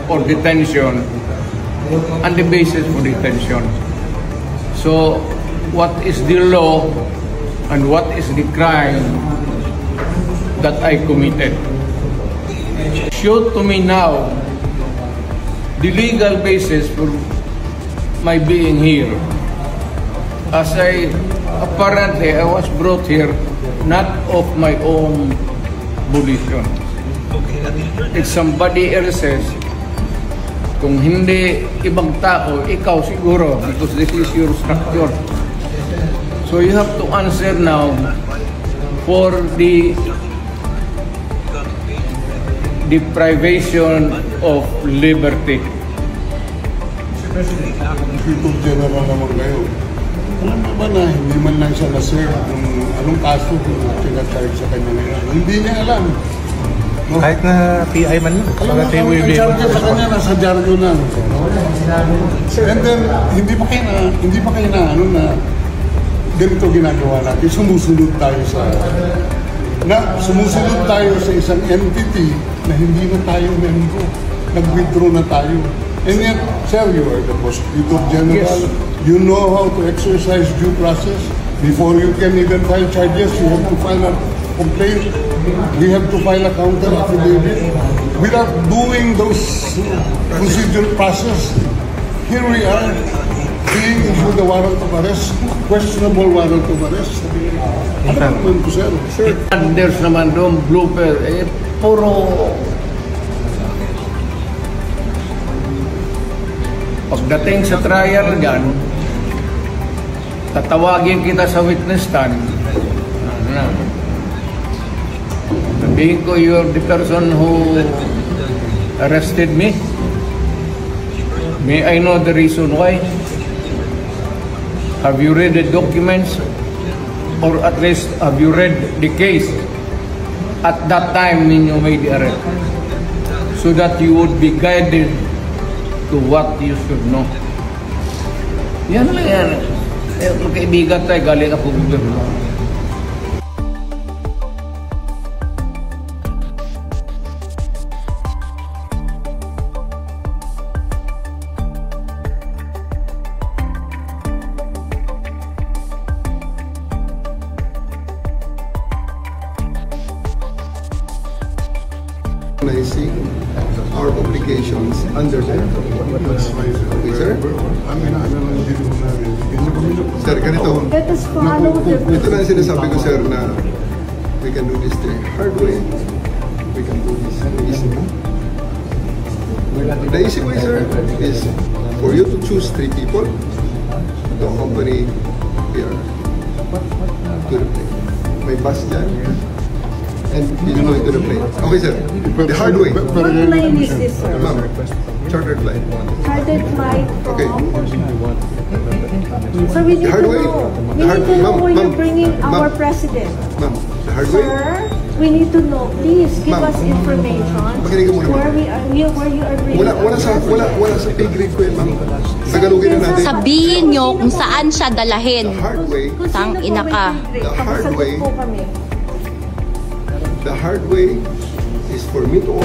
or detention and the basis for detention. So, what is the law and what is the crime that I committed? Show to me now the legal basis for my being here. As apparently I was brought here not of my own volition. It's somebody else's. Kung hindi ibang tao, ikaw siguro, because this is your structure. So you have to answer now for the deprivation of liberty. Attorney General naman kayo. Alam mo ba na hindi man lang siya na-serve kung anong kaso kung pinag-charge sa kanya ngayon? Hindi niya alam. No? Kahit na PI man lang. Alam mo, ang charge sa kanya nasa jargo na. And then, hindi pa kayo na ganito ginagawa natin. Sumusunod tayo sa isang entity na hindi na tayo member. Nag-withdraw na tayo. And yet, sir, you are the Prosecutor General. Yes. You know how to exercise due process. Before you can even file charges, you have to file a complaint. We have to file a counter affidavit. Without doing those procedural process, here we are being issued a warrant of arrest, questionable warrant of arrest. Ano naman po, sir? And there's naman doon blooper, puro pagdating sa trial gan, tatawagin kita sa witness stand. Sabihin ko, you're the person who arrested me. May I know the reason why? Have you read the documents? Or at least, have you read the case at that time when you made the arrest? So that you would be guided to what you should know. Yan lang yan. Magkaibigan tayo, galing ako gobyerno. Our obligations under the okay, sir? Sir, ganito. Ito na sinasabi ko, sir, na we can do this the hard way. We can do this the easy way. The easy way, sir, is for you to choose 3 people to accompany here to the plane. May bus dyan. And he's going to the plane. Okay, sir. The hard way. What plane is this, sir? Ma'am, chartered flight. Chartered flight from? Okay. So we need to know. We need to know where you're bringing our president. Ma'am, the hard way. Sir, we need to know. Please give us information where you are bringing. Wala sa pay grade ko yan, ma'am. Tagalogin na natin. Sabihin nyo kung saan siya dalahin. The hard way. Tang ina ka. The hard way. The hard way is for me to